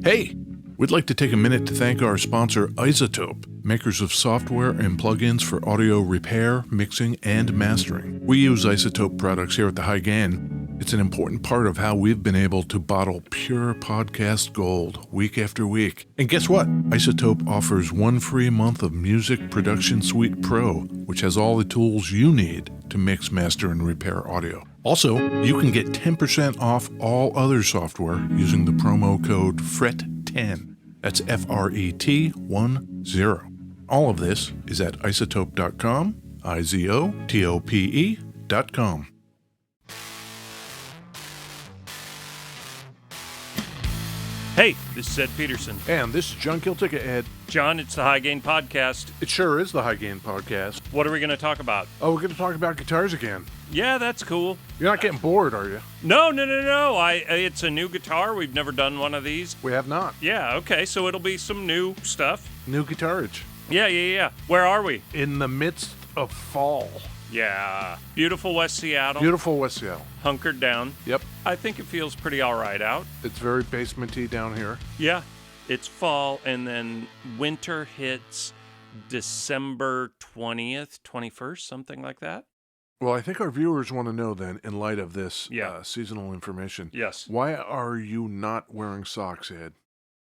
Hey, we'd like to take a minute to thank our sponsor, Isotope, makers of software and plugins for audio repair, mixing, and mastering. We use Isotope products here at the High Gain. It's an important part of how we've been able to bottle pure podcast gold week after week. And guess what? Isotope offers 1 free month of Music Production Suite Pro, which has all the tools you need to mix, master, and repair audio. Also, you can get 10% off all other software using the promo code FRET10. That's FRET10. All of this is at isotope.com, IZOTOPE.com. Hey, this is Ed Peterson. And this is John Kilticket, Ed. John, it's the High Gain Podcast. It sure is the High Gain Podcast. What are we going to talk about? Oh, we're going to talk about guitars again. Yeah, that's cool. You're not getting bored, are you? No. It's a new guitar. We've never done one of these. We have not. Yeah, okay, so it'll be some new stuff. New guitarage. Yeah. Where are we? In the midst of fall. Yeah. Beautiful West Seattle. Beautiful West Seattle. Hunkered down. Yep. I think it feels pretty all right out. It's very basement-y down here. Yeah. It's fall, and then winter hits December 20th, 21st, something like that. Well, I think our viewers want to know then, in light of this Yeah. seasonal information, Yes. why are you not wearing socks, Ed?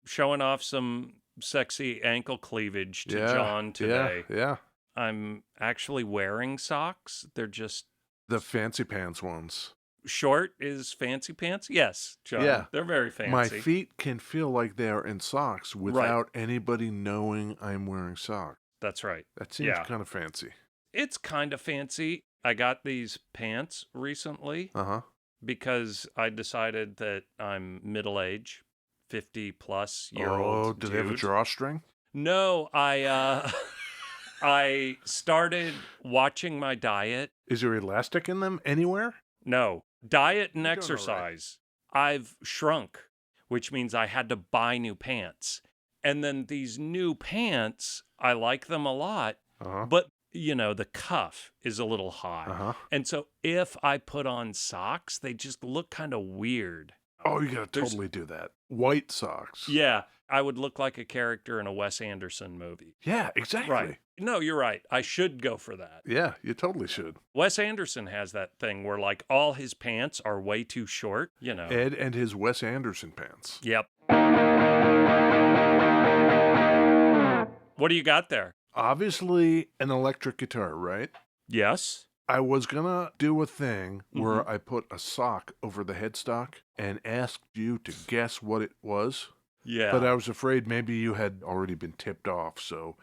Showing off some sexy ankle cleavage to John today. Yeah. I'm actually wearing socks. They're just The fancy pants ones. short is fancy pants. Yes, John. Yeah. They're very fancy. My feet can feel like they are in socks without anybody knowing I'm wearing socks. That's right. That seems kind of fancy. It's kind of fancy. I got these pants recently Uh-huh. because I decided that I'm middle-aged, 50-plus-year-old Oh, do they have a drawstring? No, I started watching my diet. Is there elastic in them anywhere? No, diet and You're doing exercise. I've shrunk, which means I had to buy new pants. And then these new pants, I like them a lot, Uh-huh. but, the cuff is a little high. Uh-huh. And so if I put on socks, they just look kind of weird. Oh, you gotta totally do that. White socks. Yeah, I would look like a character in a Wes Anderson movie. Yeah, exactly. Right. No, you're right. I should go for that. Yeah, you totally should. Wes Anderson has that thing where, like, all his pants are way too short, Ed and his Wes Anderson pants. Yep. What do you got there? Obviously an electric guitar, right? Yes. I was gonna do a thing where I put a sock over the headstock and asked you to guess what it was. Yeah. But I was afraid maybe you had already been tipped off, so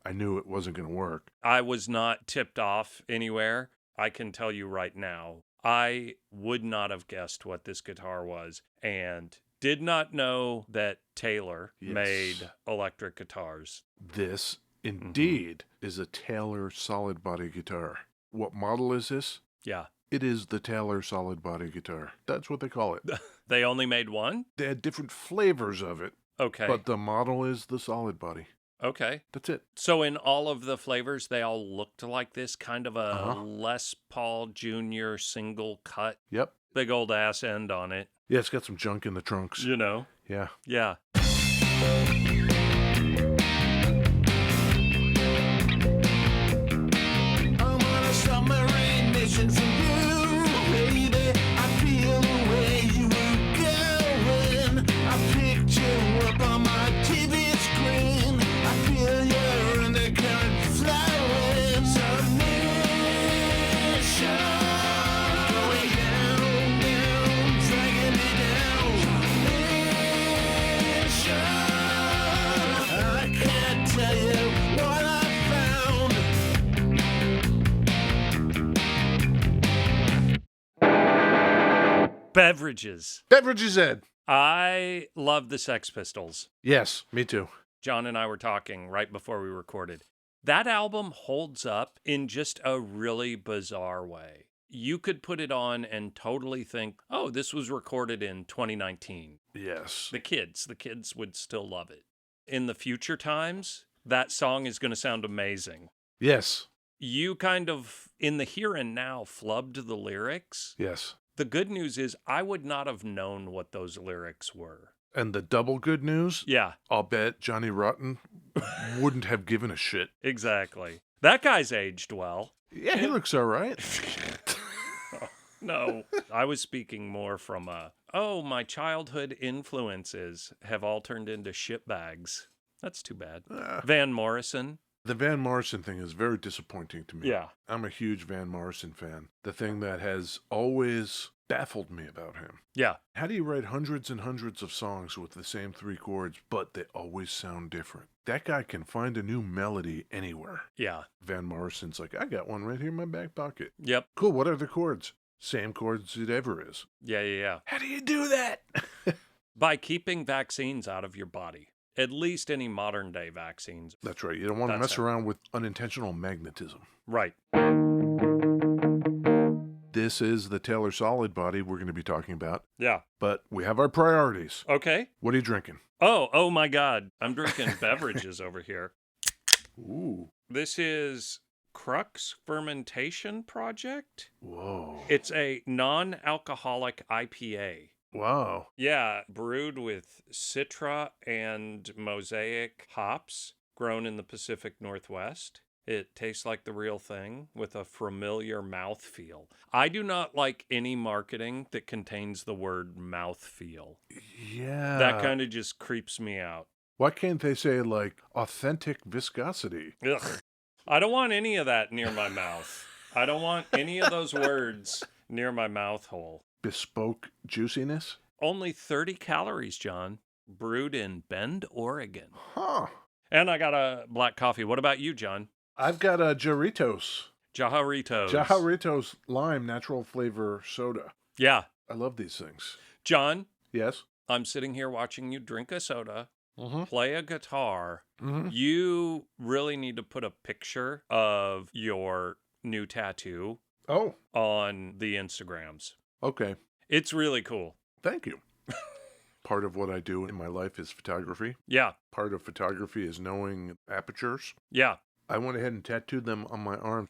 I knew it wasn't gonna work. I was not tipped off anywhere. I can tell you right now, I would not have guessed what this guitar was and did not know that Taylor made electric guitars. This, indeed, is a Taylor Solidbody guitar. What model is this? Yeah. It is the Taylor Solidbody guitar. That's what they call it. They only made one? They had different flavors of it, Okay. but the model is the Solidbody. Okay. That's it. So in all of the flavors, they all looked like this, kind of a Les Paul Jr. single cut. Yep. Big old ass end on it. Yeah, it's got some junk in the trunks. Yeah. Yeah. I'm on a submarine mission from you, baby. I feel the way you were going. I picked you up on my TV screen. I feel your undercurrent flowing. Submission. Going down, dragging me down. Submission. I can't tell you what I found. Beverages. Beverages, Ed. I love the Sex Pistols. Yes, me too. John and I were talking right before we recorded. That album holds up in just a really bizarre way. You could put it on and totally think, oh, this was recorded in 2019. Yes. The kids would still love it. In the future times, that song is going to sound amazing. Yes. You kind of, in the here and now, flubbed the lyrics. Yes. The good news is I would not have known what those lyrics were. And the double good news, Yeah, I'll bet Johnny Rotten wouldn't have given a shit. exactly. That guy's aged well. Yeah, he looks all right. No, I was speaking more from my childhood influences have all turned into shitbags. That's too bad. Van Morrison. The Van Morrison thing is very disappointing to me. Yeah. I'm a huge Van Morrison fan. The thing that has always baffled me about him. Yeah. How do you write hundreds and hundreds of songs with the same 3 chords, but they always sound different? That guy can find a new melody anywhere. Yeah. Van Morrison's like, I got one right here in my back pocket. Yep. Cool, what are the chords? Same chords it ever is. Yeah. How do you do that? By keeping vaccines out of your body. At least any modern day vaccines. That's right. You don't want to That's mess it. around with unintentional magnetism. Right. This is the Taylor Solidbody we're going to be talking about, Yeah. but we have our priorities. Okay. What are you drinking? Oh my God. I'm drinking beverages over here. Ooh. This is Crux Fermentation Project. Whoa. It's a non-alcoholic IPA. Wow. Yeah, brewed with Citra and Mosaic hops grown in the Pacific Northwest. It tastes like the real thing with a familiar mouthfeel. I do not like any marketing that contains the word mouthfeel. Yeah. That kind of just creeps me out. Why can't they say, like, authentic viscosity? Ugh. I don't want any of that near my mouth. I don't want any of those words near my mouth hole. Bespoke juiciness? Only 30 calories, John. Brewed in Bend, Oregon. Huh. And I got a black coffee. What about you, John? I've got a Jarritos. Jajaritos. Lime natural flavor soda. Yeah. I love these things. John, Yes? I'm sitting here watching you drink a soda, Mm-hmm. play a guitar. Mm-hmm. You really need to put a picture of your new tattoo Oh, on the Instagrams. okay. It's really cool. Thank you. Part of what I do in my life is photography. Yeah. Part of photography is knowing apertures. Yeah. I went ahead and tattooed them on my arm.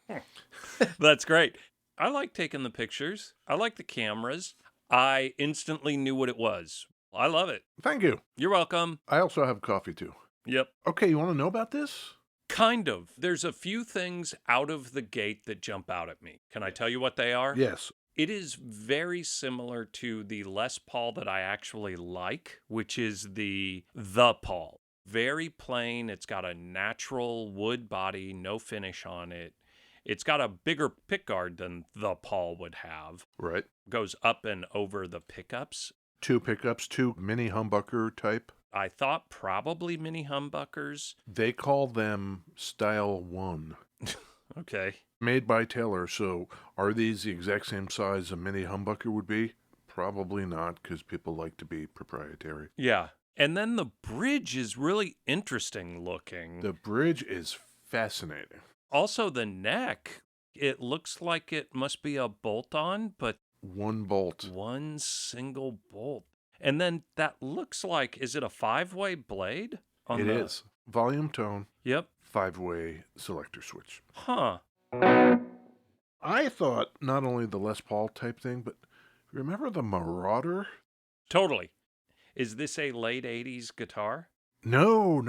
That's great. I like taking the pictures. I like the cameras. I instantly knew what it was. I love it. Thank you. You're welcome. I also have coffee too. Yep. Okay, you want to know about this? Kind of. There's a few things out of the gate that jump out at me. Can I tell you what they are? Yes. It is very similar to the Les Paul that I actually like, which is the Paul. Very plain. It's got a natural wood body, no finish on it. It's got a bigger pickguard than the Paul would have. Right. Goes up and over the pickups. 2 pickups, 2 mini humbucker type. I thought probably mini humbuckers. They call them Style 1. Okay. Made by Taylor, so are these the exact same size a mini humbucker would be? Probably not, because people like to be proprietary. Yeah. And then the bridge is really interesting looking. The bridge is fascinating. Also, the neck, it looks like it must be a bolt-on, but 1 bolt. one single bolt. And then that looks like, is it a 5-way blade? It is. Volume tone, Yep. 5-way selector switch. Huh. I thought not only the Les Paul type thing, but remember the Marauder? Totally. Is this a late 80s guitar? No.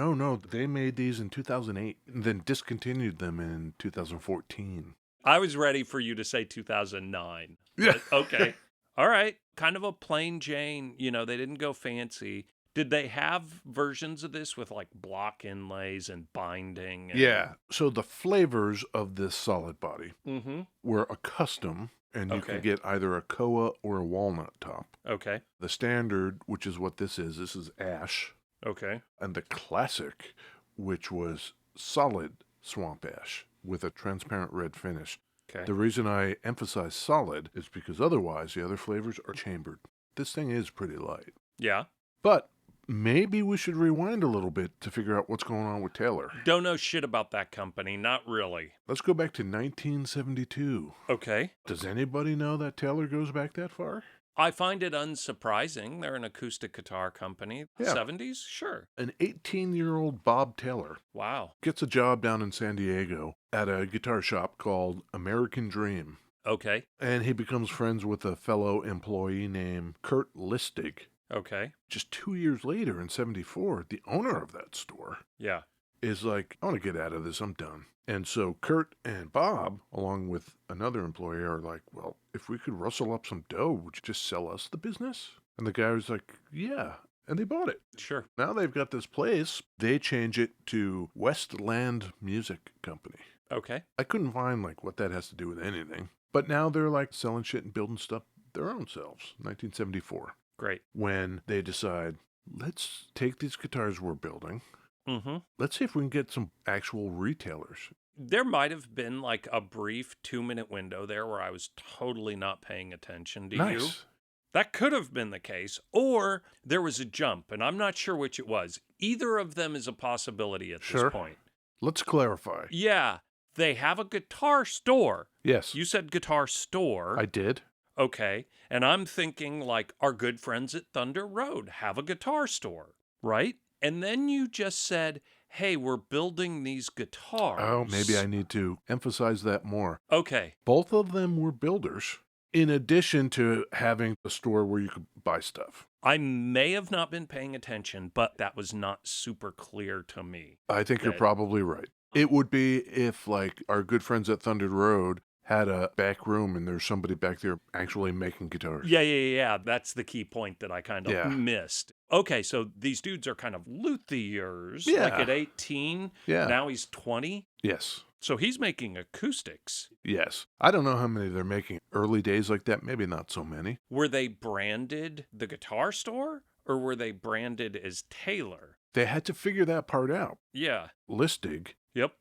They made these in 2008 and then discontinued them in 2014. I was ready for you to say 2009. Yeah. But okay. All right. Kind of a plain Jane. You know, they didn't go fancy. Did they have versions of this with like block inlays and binding? And... Yeah. So the flavors of this Solidbody Mm-hmm. were a custom, and you could get either a koa or a walnut top. Okay. The standard, which is what this is ash. Okay. And the classic, which was solid swamp ash with a transparent red finish. Okay. The reason I emphasize solid is because otherwise the other flavors are chambered. This thing is pretty light. Yeah. But maybe we should rewind a little bit to figure out what's going on with Taylor. Don't know shit about that company. Not really. Let's go back to 1972. Okay. Does anybody know that Taylor goes back that far? I find it unsurprising. They're an acoustic guitar company. Yeah. 70s? Sure. An 18-year-old Bob Taylor Wow. gets a job down in San Diego at a guitar shop called American Dream. Okay. And he becomes friends with a fellow employee named Kurt Listig. Okay. Just 2 years later in 74, the owner of that store Yeah. is like, I want to get out of this. I'm done. And so Kurt and Bob, along with another employee, are like, well, if we could rustle up some dough, would you just sell us the business? And the guy was like, yeah. And they bought it. Sure. Now they've got this place. They change it to Westland Music Company. Okay. I couldn't find like what that has to do with anything. But now they're like selling shit and building stuff their own selves. 1974. Great. When they decide, let's take these guitars we're building. Mm-hmm. Let's see if we can get some actual retailers. There might have been like a brief 2-minute window there where I was totally not paying attention to you. Nice. That could have been the case. Or there was a jump, and I'm not sure which it was. Either of them is a possibility at Sure. this point. Let's clarify. Yeah. They have a guitar store. Yes. You said guitar store. I did. Okay. And I'm thinking like our good friends at Thunder Road have a guitar store, right? And then you just said, hey, we're building these guitars. Oh, maybe I need to emphasize that more. Okay. Both of them were builders, in addition to having a store where you could buy stuff. I may have not been paying attention, but that was not super clear to me. I think you're That- probably right. It would be if, like, our good friends at Thunder Road had a back room and there's somebody back there actually making guitars. Yeah. That's the key point that I kind of Yeah. missed. Okay, so these dudes are kind of luthiers. Yeah. Like at 18, Yeah. now he's 20. Yes. So he's making acoustics. Yes. I don't know how many they're making. Early days like that, maybe not so many. Were they branded the guitar store or were they branded as Taylor? They had to figure that part out. Yeah. Listig, Yep.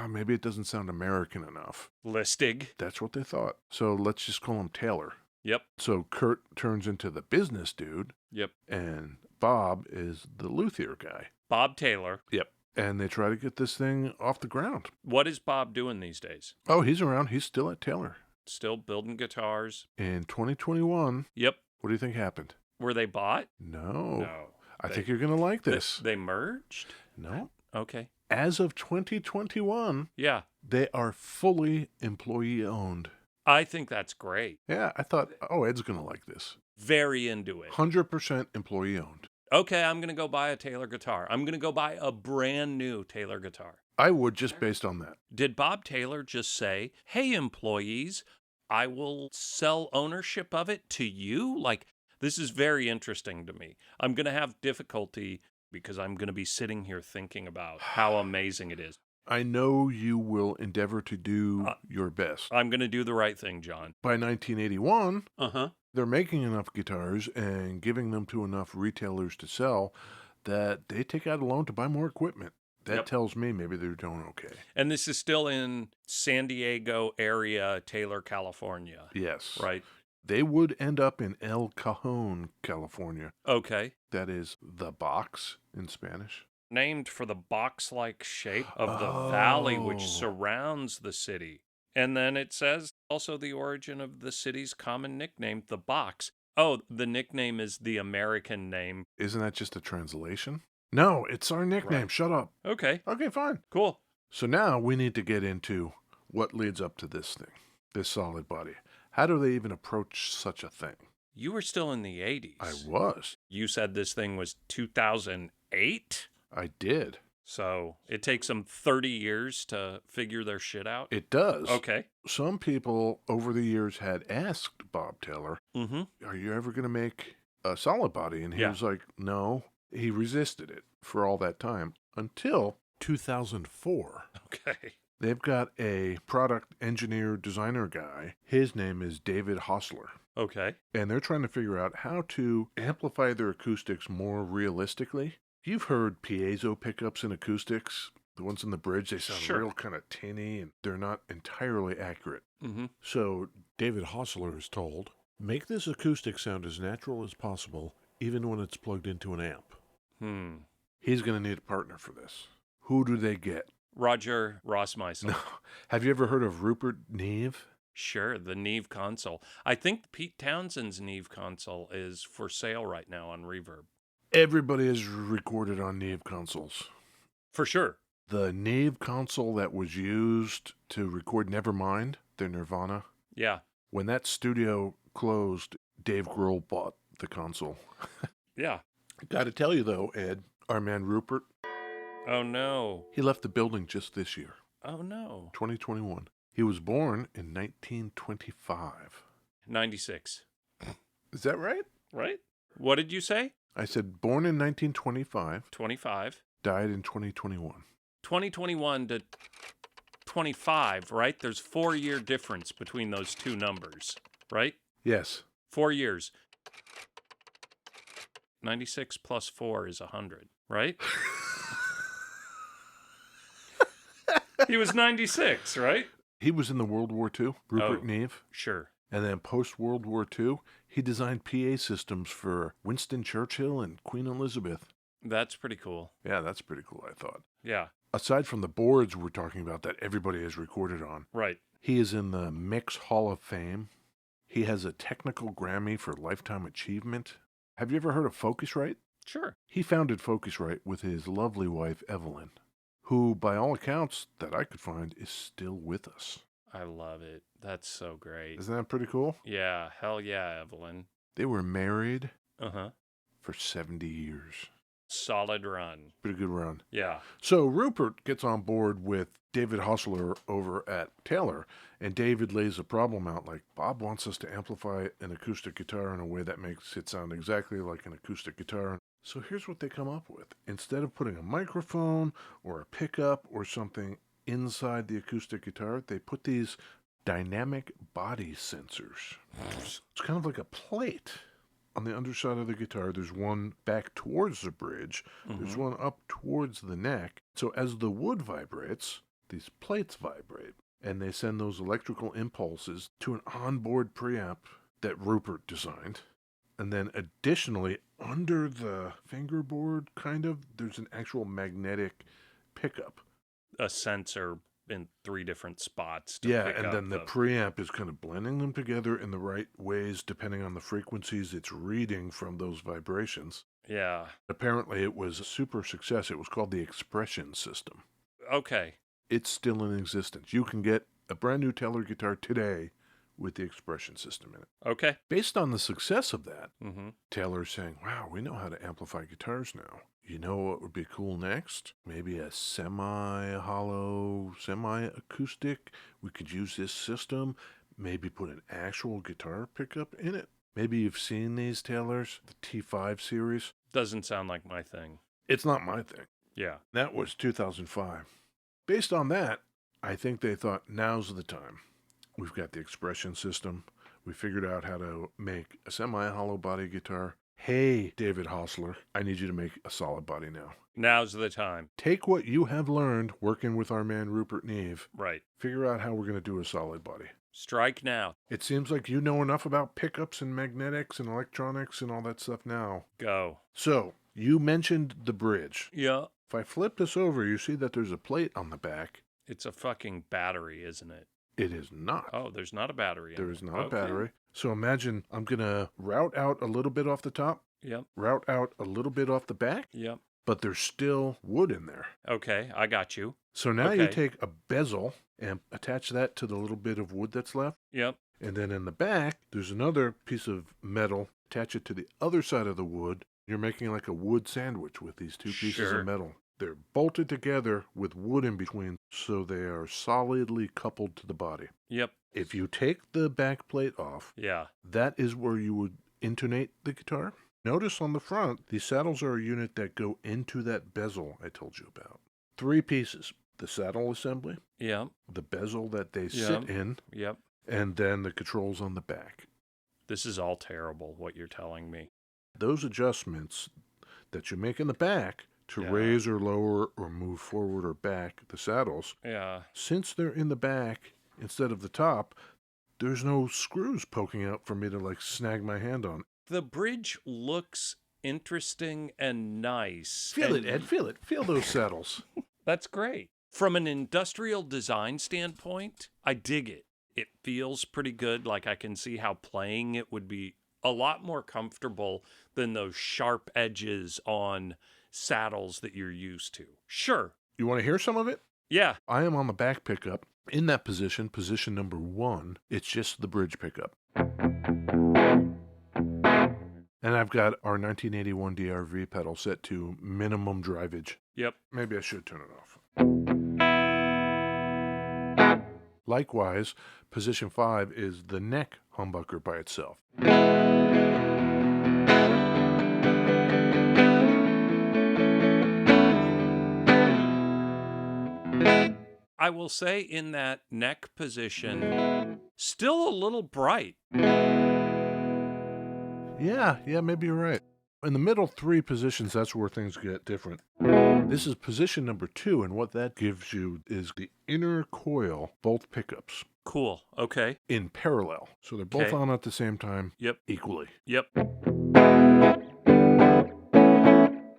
maybe it doesn't sound American enough. Listig. That's what they thought. So let's just call him Taylor. Yep. So Kurt turns into the business dude, Yep. and Bob is the luthier guy. Bob Taylor. Yep. And they try to get this thing off the ground. What is Bob doing these days? Oh, he's around. He's still at Taylor. Still building guitars. In 2021, Yep. what do you think happened? Were they bought? No. No. I They- think you're going to like this. They merged? No. Okay. As of 2021, Yeah. they are fully employee owned. I think that's great. Yeah, I thought, oh, Ed's going to like this. Very into it. 100% employee owned. Okay, I'm going to go buy a Taylor guitar. I'm going to go buy a brand new Taylor guitar. I would just based on that. Did Bob Taylor just say, hey, employees, I will sell ownership of it to you? Like, this is very interesting to me. I'm going to have difficulty because I'm going to be sitting here thinking about how amazing it is. I know you will endeavor to do your best. I'm going to do the right thing, John. By 1981, Uh-huh. they're making enough guitars and giving them to enough retailers to sell that they take out a loan to buy more equipment. That Yep. tells me maybe they're doing okay. And this is still in San Diego area, Taylor, California, Yes. right? They would end up in El Cajon, California. Okay. That is the box in Spanish. Named for the box-like shape of the valley which Oh. surrounds the city. And then it says also the origin of the city's common nickname, the box. Oh, the nickname is the American name. Isn't that just a translation? No, it's our nickname. Right. Shut up. Okay, Okay, fine. cool. So now we need to get into what leads up to this thing, this solid body. How do they even approach such a thing? You were still in the 80s. I was. You said this thing was 2008? I did. So it takes them 30 years to figure their shit out? It does. Okay. Some people over the years had asked Bob Taylor, Mm-hmm. are you ever going to make a solid body? And he Yeah. was like, no. He resisted it for all that time until 2004. Okay. They've got a product engineer designer guy. His name is David Hostler. Okay. And they're trying to figure out how to amplify their acoustics more realistically. You've heard piezo pickups in acoustics. The ones in the bridge, they sound Sure. real kind of tinny and they're not entirely accurate. Mm-hmm. So David Hostler is told, make this acoustic sound as natural as possible, even when it's plugged into an amp. He's going to need a partner for this. Who do they get? Roger Rossmeisel. No. Have you ever heard of Rupert Neve? Sure, the Neve console. I think Pete Townsend's Neve console is for sale right now on Reverb. Everybody is recorded on Neve consoles. For sure. The Neve console that was used to record Nevermind, their Nirvana, Yeah. when that studio closed, Dave Grohl bought the console. Yeah. Got to tell you, though, Ed, our man Rupert, Oh, no. he left the building just this year, Oh, no. 2021. He was born in 1925. 96. Is that right? Right? What did you say? I said born in 1925, 25. died in 2021. 2021 to 25, right? There's 4-year difference between those two numbers, right? Yes. 4 years. 96 plus 4 is 100, right? He was 96, right? He was in the World War II, Rupert Oh. Neve. Sure. And then post-World War II, he designed PA systems for Winston Churchill and Queen Elizabeth. That's pretty cool. Yeah, that's pretty cool, I thought. Yeah, Aside from the boards we're talking about that everybody has recorded on, right. he is in the Mix Hall of Fame. He has a technical Grammy for Lifetime Achievement. Have you ever heard of Focusrite? Sure. He founded Focusrite with his lovely wife, Evelyn, who, by all accounts that I could find, is still with us. I love it. That's so great. Isn't that pretty cool? Yeah, hell yeah, Evelyn. They were married Uh-huh. for 70 years. Solid run. Pretty good run. Yeah. So Rupert gets on board with David Hostler over at Taylor, and David lays a problem out like, Bob wants us to amplify an acoustic guitar in a way that makes it sound exactly like an acoustic guitar. So here's what they come up with. Instead of putting a microphone or a pickup or something inside the acoustic guitar, they put these dynamic body sensors. It's kind of like a plate. On the underside of the guitar, there's one back towards the bridge. There's one up towards the neck. So as the wood vibrates, these plates vibrate. And they send those electrical impulses to an onboard preamp that Rupert designed. And then additionally, under the fingerboard, kind of, there's an actual magnetic pickup. A sensor in 3 different spots to Yeah, pick and up then the preamp is kind of blending them together in the right ways depending on the frequencies it's reading from those vibrations. Yeah. Apparently it was a super success. It was called the Expression System. Okay. It's still in existence. You can get a brand new Taylor guitar today with the Expression System in it. Okay. Based on the success of that, Mm-hmm. Taylor's saying, wow, we know how to amplify guitars now. You know what would be cool next? Maybe a semi-hollow, semi-acoustic. We could use this system, maybe put an actual guitar pickup in it. Maybe you've seen these Taylors, the T5 series. Doesn't sound like my thing. It's not my thing. Yeah. That was 2005. Based on that, I think they thought, now's the time. We've got the Expression System. We figured out how to make a semi-hollow body guitar. Hey, David Hostler, I need you to make a solid body now. Now's the time. Take what you have learned working with our man Rupert Neve. Right. Figure out how we're going to do a solid body. Strike now. It seems like you know enough about pickups and magnetics and electronics and all that stuff now. Go. So, you mentioned the bridge. Yeah. If I flip this over, you see that there's a plate on the back. It's a fucking battery, isn't it? It is not. Oh, there's not a battery in There it. is not a Okay. battery. So imagine I'm going to route out a little bit off the top, Yep. route out a little bit off the back, Yep. but there's still wood in there. Okay, I got you. So now you Okay. take a bezel and attach that to the little bit of wood that's left. Yep. And then in the back, there's another piece of metal. Attach it to the other side of the wood. You're making like a wood sandwich with these two pieces Sure. of metal. They're bolted together with wood in between, so they are solidly coupled to the body. Yep. If you take the back plate off, Yeah. that is where you would intonate the guitar. Notice on the front, these saddles are a unit that go into that bezel I told you about. 3 pieces. The saddle assembly, Yep. the bezel that they Yeah. sit in, Yep. and then the controls on the back. This is all terrible, what you're telling me. Those adjustments that you make in the back to Yeah. raise or lower or move forward or back the saddles, Yeah. since they're in the back instead of the top, there's no screws poking out for me to like snag my hand on. The bridge looks interesting and nice. Feel and it, Ed. Feel it. Feel those saddles. That's great. From an industrial design standpoint, I dig it. It feels pretty good. Like I can see how playing it would be a lot more comfortable than those sharp edges on saddles that you're used to. Sure. You want to hear some of it? Yeah. I am on the back pickup. In that position, position number 1, it's just the bridge pickup. And I've got our 1981 DRV pedal set to minimum drivage. Yep. Maybe I should turn it off. Likewise, position 5 is the neck humbucker by itself. I will say in that neck position, still a little bright. Yeah, maybe you're right. In the middle 3 positions, that's where things get different. This is position number 2, and what that gives you is the inner coil, both pickups. Cool. Okay. In parallel. So they're both Okay. on at the same time. Yep. Equally. Yep.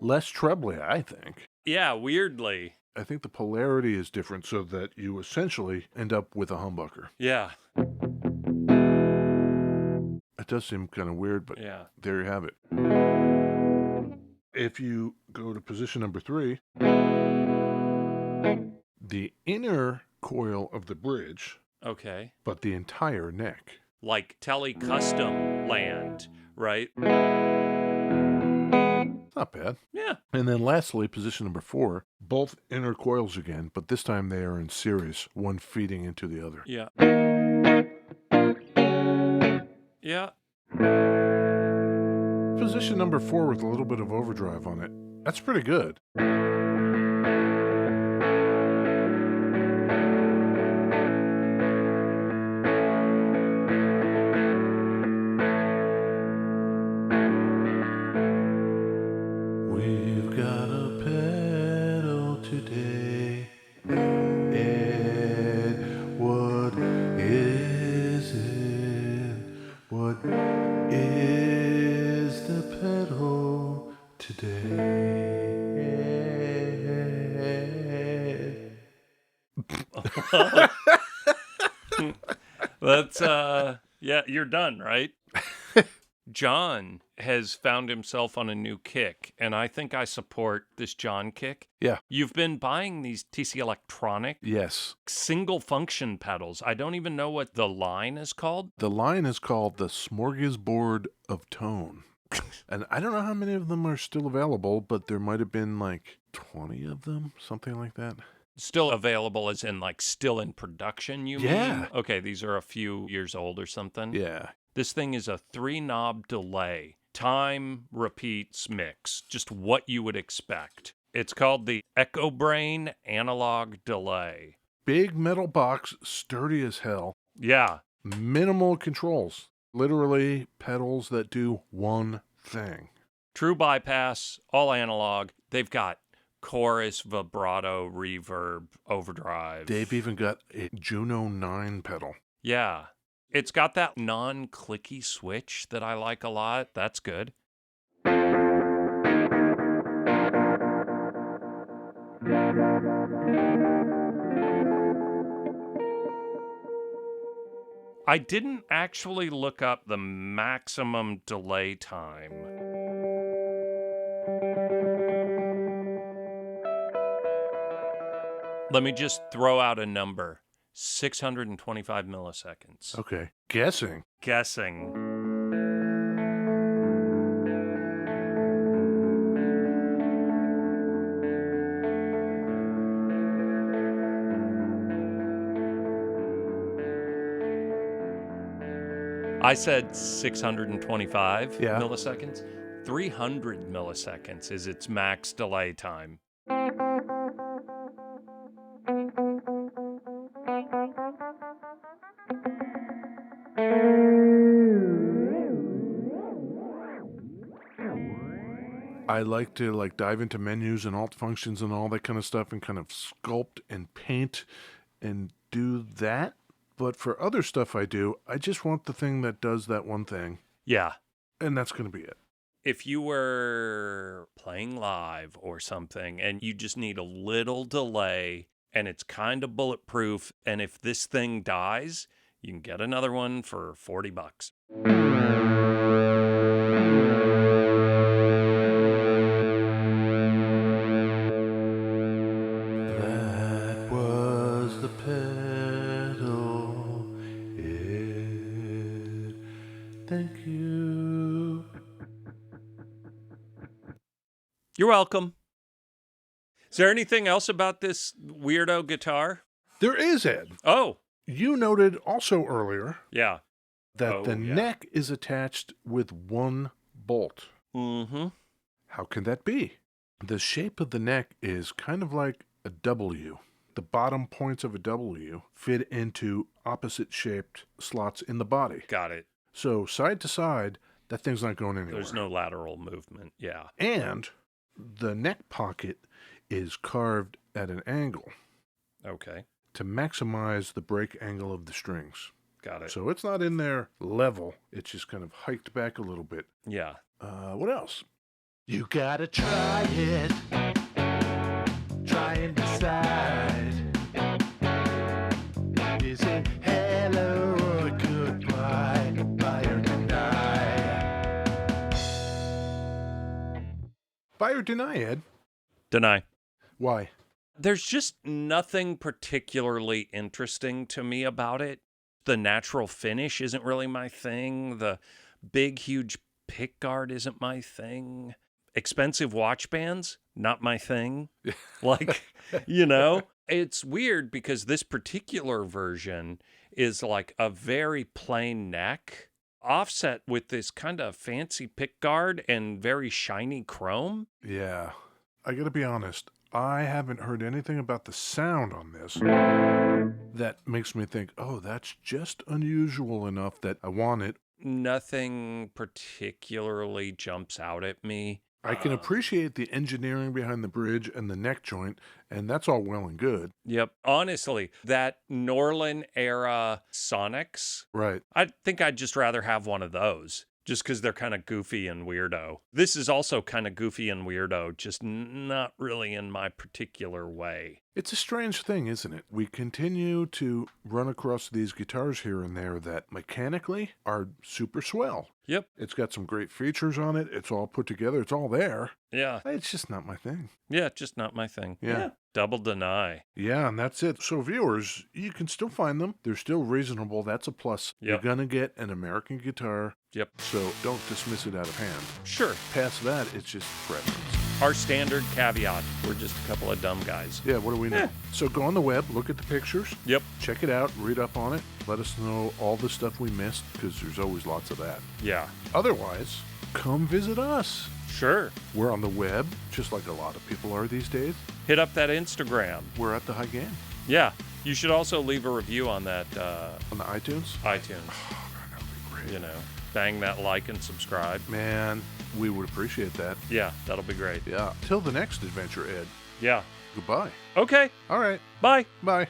Less trebly, I think. Yeah, weirdly. I think the polarity is different so that you essentially end up with a humbucker. Yeah. It does seem kind of weird, but Yeah. there you have it. If you go to position number 3, the inner coil of the bridge, Okay. but the entire neck. Like Tele Custom Land, right? Not bad. Yeah. And then lastly, position number 4, both inner coils again, but this time they are in series, one feeding into the other. Yeah. Yeah. Position number 4 with a little bit of overdrive on it. That's pretty good. We've got a pedal today. Ed, what is it? What is the pedal today? That's yeah, you're done, right? John has found himself on a new kick, and I think I support this John kick. Yeah. You've been buying these TC Electronic Yes. single function pedals. I don't even know what the line is called. The line is called the Smorgasbord of Tone. And I don't know how many of them are still available, but there might have been like 20 of them, something like that. Still available as in like still in production, you Yeah. mean? Okay, these are a few years old or something. Yeah. This thing is a 3-knob delay, time, repeats, mix. Just what you would expect. It's called the Echo Brain Analog Delay. Big metal box, sturdy as hell. Yeah. Minimal controls. Literally pedals that do one thing. True bypass, all analog. They've got chorus, vibrato, reverb, overdrive. They've even got a Juno 9 pedal. Yeah. It's got that non-clicky switch that I like a lot. That's good. I didn't actually look up the maximum delay time. Let me just throw out a number. 625 milliseconds. Okay. Guessing. Guessing. I said 625 Yeah. milliseconds. 300 milliseconds is its max delay time. I like to dive into menus and alt functions and all that kind of stuff and kind of sculpt and paint and do that. But for other stuff I do, I just want the thing that does that one thing. Yeah. And that's going to be it. If you were playing live or something and you just need a little delay and it's kind of bulletproof, and if this thing dies, you can get another one for $40. That was the pedal. Thank you. You're welcome. Is there anything else about this weirdo guitar? There is, Ed. Oh, You noted also earlier yeah. that the yeah. neck is attached with one bolt. Mm-hmm. How can that be? The shape of the neck is kind of like a W. The bottom points of a W fit into opposite-shaped slots in the body. Got it. So side to side, that thing's not going anywhere. There's no lateral movement. Yeah. And the neck pocket is carved at an angle Okay. to maximize the break angle of the strings. Got it. So it's not in there level. It's just kind of hiked back a little bit. Yeah. What else? You gotta try it. Try and decide. Is it hello or goodbye? Buy or deny? Buy or deny, Ed? Deny. Why? There's just nothing particularly interesting to me about it. The natural finish isn't really my thing. The big, huge pick guard isn't my thing. Expensive watch bands, not my thing. Like, it's weird because this particular version is like a very plain neck, offset with this kind of fancy pick guard and very shiny chrome. Yeah. I gotta be honest. I haven't heard anything about the sound on this that makes me think, oh, that's just unusual enough that I want it. Nothing particularly jumps out at me. I can appreciate the engineering behind the bridge and the neck joint, and that's all well and good. Yep. Honestly, that Norlin era Sonics, Right. I think I'd just rather have one of those just because they're kind of goofy and weirdo. This is also kind of goofy and weirdo, just not really in my particular way. It's a strange thing, isn't it? We continue to run across these guitars here and there that mechanically are super swell. Yep. It's got some great features on it. It's all put together. It's all there. Yeah. It's just not my thing. Yeah, just not my thing. Yeah. Double deny. Yeah, and that's it. So viewers, you can still find them. They're still reasonable. That's a plus. Yep. You're going to get an American guitar. Yep. So don't dismiss it out of hand. Sure. Past that, it's just preference. Our standard caveat. We're just a couple of dumb guys. Yeah, what do we know? Yeah. So go on the web, look at the pictures. Yep. Check it out, read up on it. Let us know all the stuff we missed, because there's always lots of that. Yeah. Otherwise, come visit us. Sure. We're on the web, just like a lot of people are these days. Hit up that Instagram. We're at the High Gain. Yeah. You should also leave a review on that On the iTunes? iTunes. Oh, that would be great. Bang that like and subscribe. Man, we would appreciate that. Yeah, that'll be great. Yeah. Till the next adventure, Ed. Yeah. Goodbye. Okay. All right. Bye. Bye.